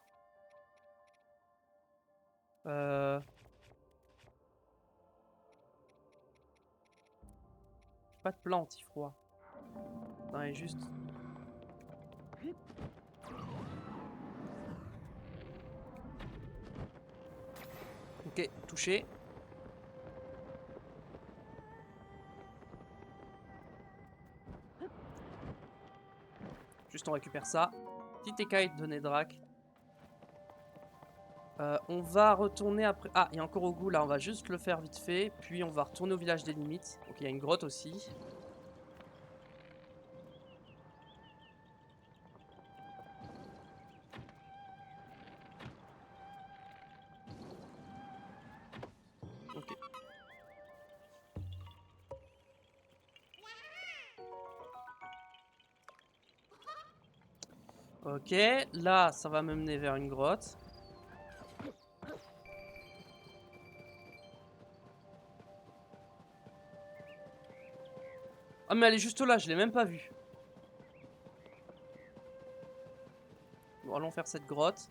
J'ai pas de plan anti-froid. Non, il est juste... Ok, touché. Juste on récupère ça. Petite écaille de Nedrak. On va retourner après... Ah, il y a encore au goût là, on va juste le faire vite fait. Puis on va retourner au village des limites. Donc il y a une grotte aussi. Ok. Ok, là ça va me mener vers une grotte. Ah mais elle est juste là, je l'ai même pas vue. Bon, allons faire cette grotte.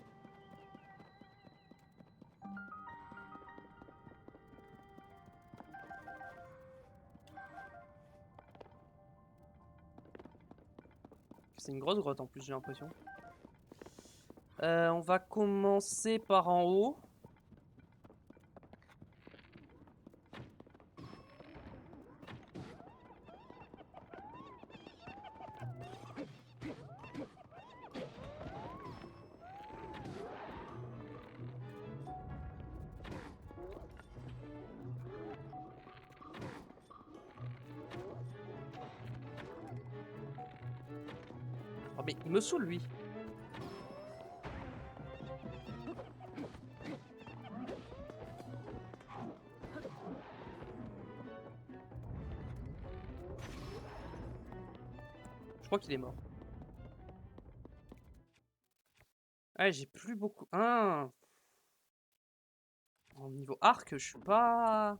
C'est une grosse grotte en plus, j'ai l'impression. On va commencer par en haut. Oh mais il me saoule lui. Je crois qu'il est mort. Ouais, j'ai plus beaucoup. Ah. En niveau arc, je suis pas...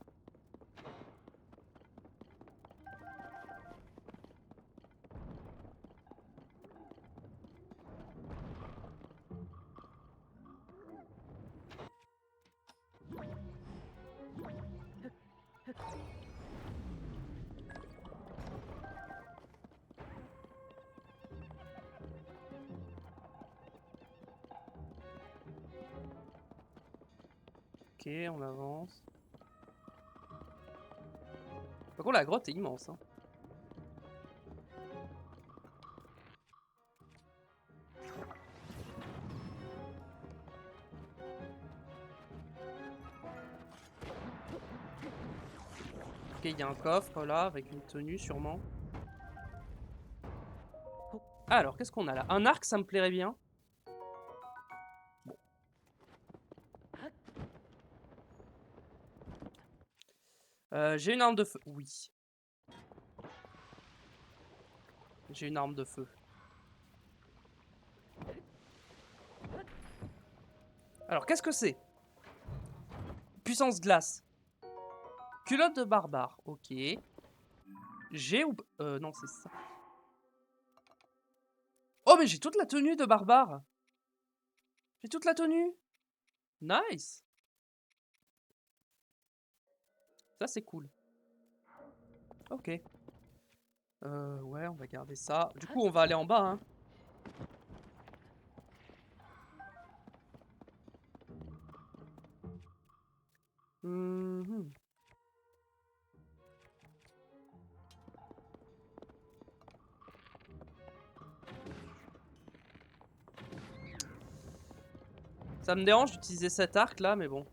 Ok, on avance. Par contre, la grotte est immense. Hein. Ok, il y a un coffre là, avec une tenue sûrement. Alors, qu'est-ce qu'on a là? Un arc, ça me plairait bien. J'ai une arme de feu. Oui. J'ai une arme de feu. Alors, qu'est-ce que c'est? Puissance glace. Culotte de barbare. Ok. J'ai ou... non, c'est ça. Oh, mais j'ai toute la tenue de barbare. J'ai toute la tenue. Nice. Ça, c'est cool. Ok. Ouais, on va garder ça. Du coup, on va aller en bas, hein. Mhm. Ça me dérange d'utiliser cet arc là, mais bon.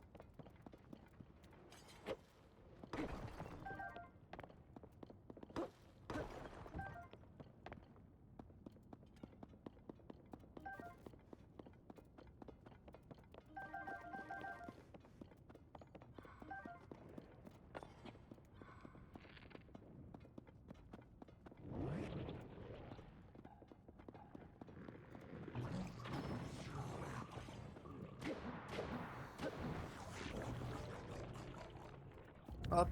Hop.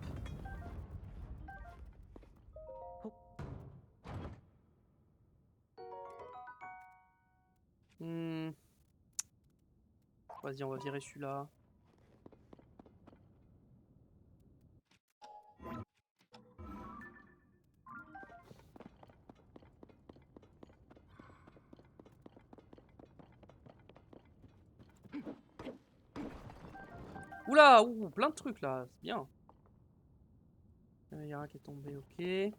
Hmm. Vas-y, on va virer celui-là. Oula, ouh, plein de trucs là, c'est bien. Il y a un qui est tombé, ok.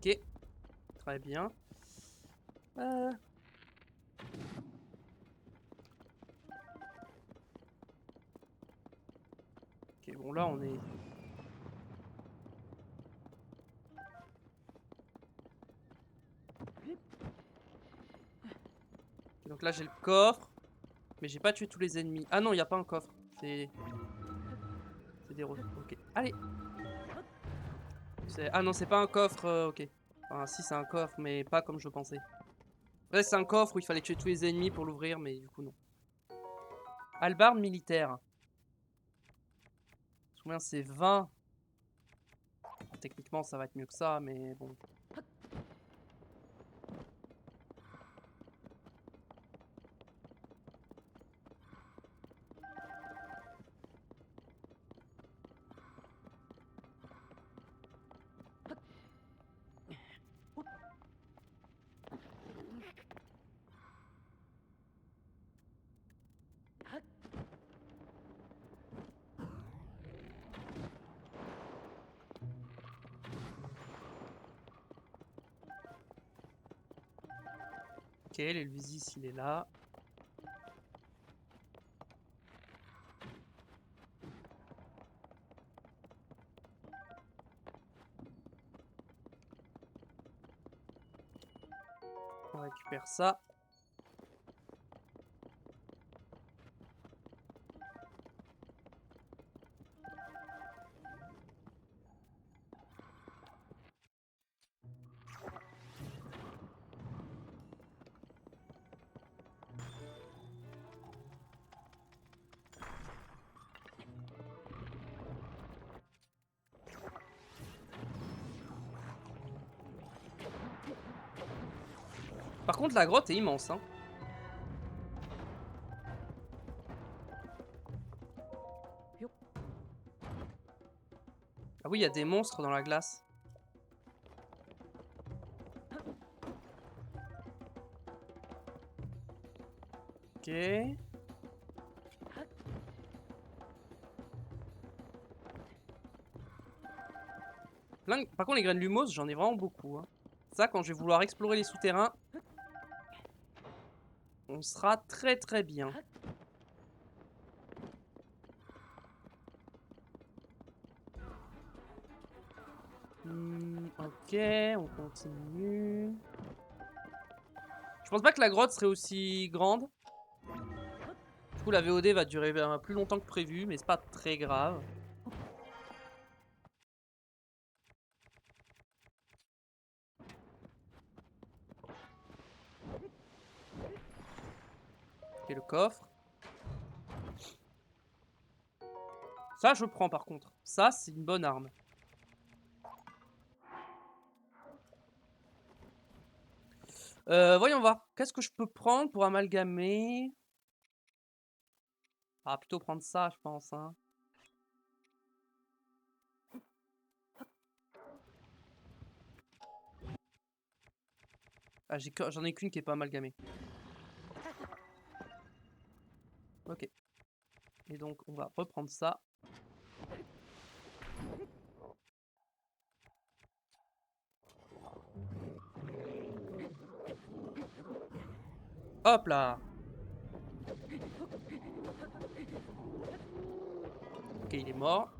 Ok, très bien. Ok, bon là on est... Ok, donc là j'ai le coffre, mais j'ai pas tué tous les ennemis. Ah non, il n'y a pas un coffre. C'est des roses. Ok, allez. Ah non, c'est pas un coffre, ok. Enfin, si c'est un coffre, mais pas comme je pensais. Ouais, c'est un coffre où il fallait tuer tous les ennemis pour l'ouvrir, mais du coup non. Hallebarde militaire. Combien c'est 20. Techniquement ça va être mieux que ça, mais bon. Ok, l'Elvisis il est là. On récupère ça. Par contre la grotte est immense, hein. Ah oui, il y a des monstres dans la glace. Ok. Par contre les graines lumos, j'en ai vraiment beaucoup, hein. Ça, quand je vais vouloir explorer les souterrains, on sera très très bien. Ok, on continue. Je pense pas que la grotte serait aussi grande. Du coup, la VOD va durer plus longtemps que prévu, mais c'est pas très grave. Ok, le coffre. Ça, je prends par contre. Ça, c'est une bonne arme. Voyons voir. Qu'est-ce que je peux prendre pour amalgamer? Ah, plutôt prendre ça, je pense, hein. Ah, j'en ai qu'une qui est pas amalgamée. Ok. Et donc, on va reprendre ça. Hop là. Ok, il est mort.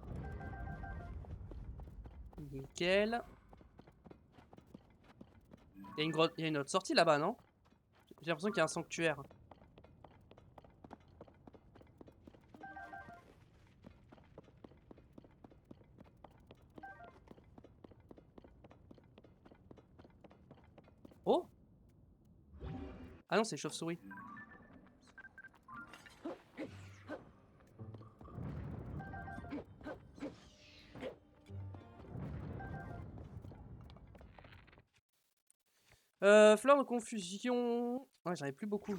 Nickel. Il y a une grotte, il y a une autre sortie là-bas, non? J'ai l'impression qu'il y a un sanctuaire. Oh! Ah non, c'est chauve-souris. Fleur de confusion. Ouais, j'en ai plus beaucoup.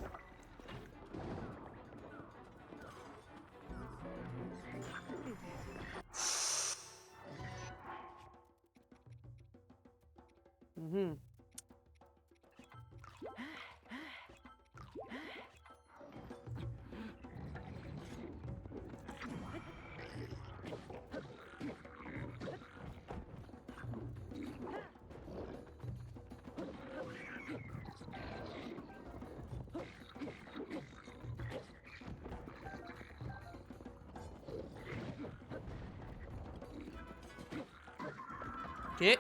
Mhm. Ok.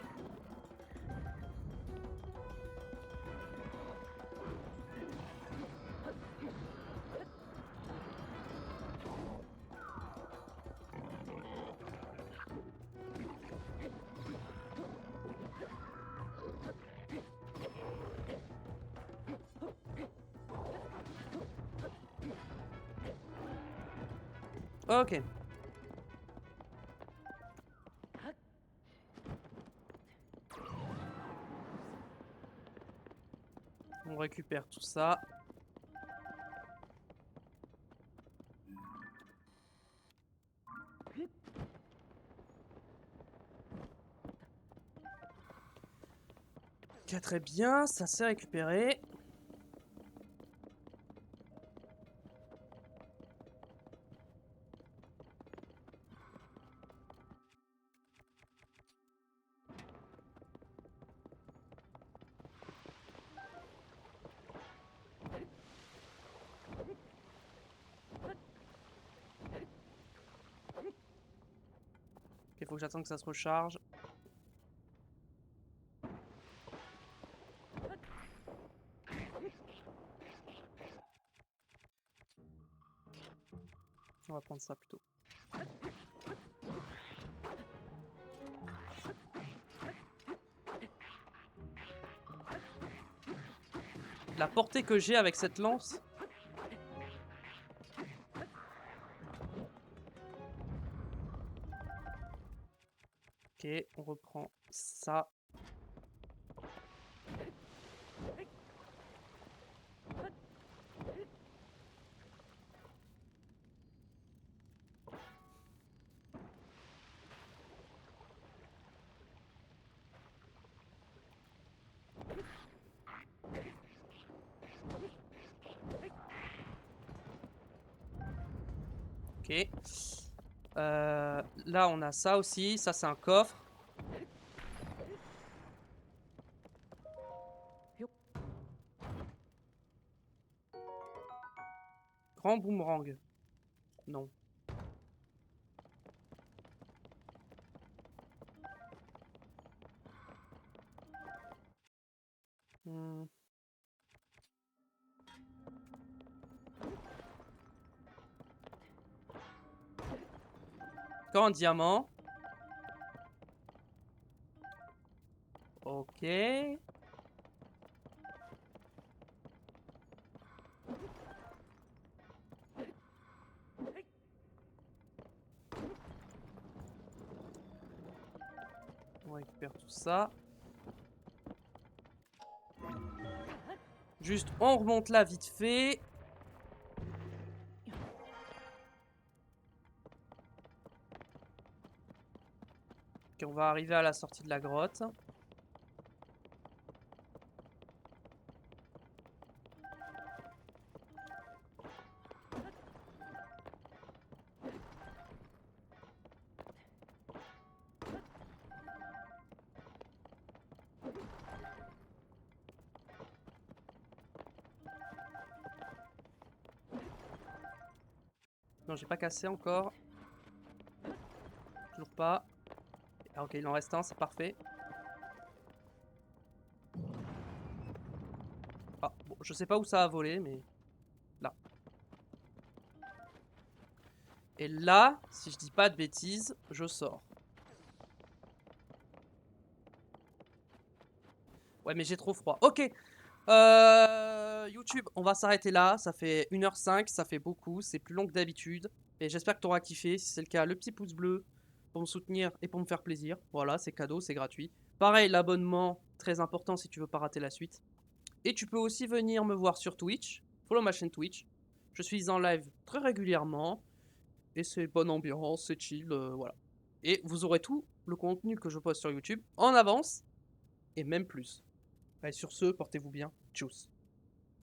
Ok. On récupère tout ça. Ok, très bien, ça s'est récupéré. Il faut que j'attende que ça se recharge. On va prendre ça plutôt. La portée que j'ai avec cette lance. Ok, on reprend ça. Ok. Là, on a ça aussi. Ça, c'est un coffre. Grand boomerang. Non. Hmm. Encore un diamant. Ok. On récupère tout ça. Juste, on remonte là vite fait. Ok, on va arriver à la sortie de la grotte. Non, j'ai pas cassé encore. Toujours pas. Ah, ok, il en reste un, c'est parfait. Ah, bon, je sais pas où ça a volé, mais là. Et là, si je dis pas de bêtises, je sors. Ouais, mais j'ai trop froid. Ok. YouTube, on va s'arrêter là. Ça fait 1h05, ça fait beaucoup. C'est plus long que d'habitude. Et j'espère que tu auras kiffé. Si c'est le cas, le petit pouce bleu pour me soutenir et pour me faire plaisir. Voilà, c'est cadeau, c'est gratuit. Pareil, l'abonnement, très important si tu veux pas rater la suite. Et tu peux aussi venir me voir sur Twitch. Follow ma chaîne Twitch. Je suis en live très régulièrement. Et c'est bonne ambiance, c'est chill, voilà. Et vous aurez tout le contenu que je poste sur YouTube en avance. Et même plus. Allez, sur ce, portez-vous bien. Tchuss.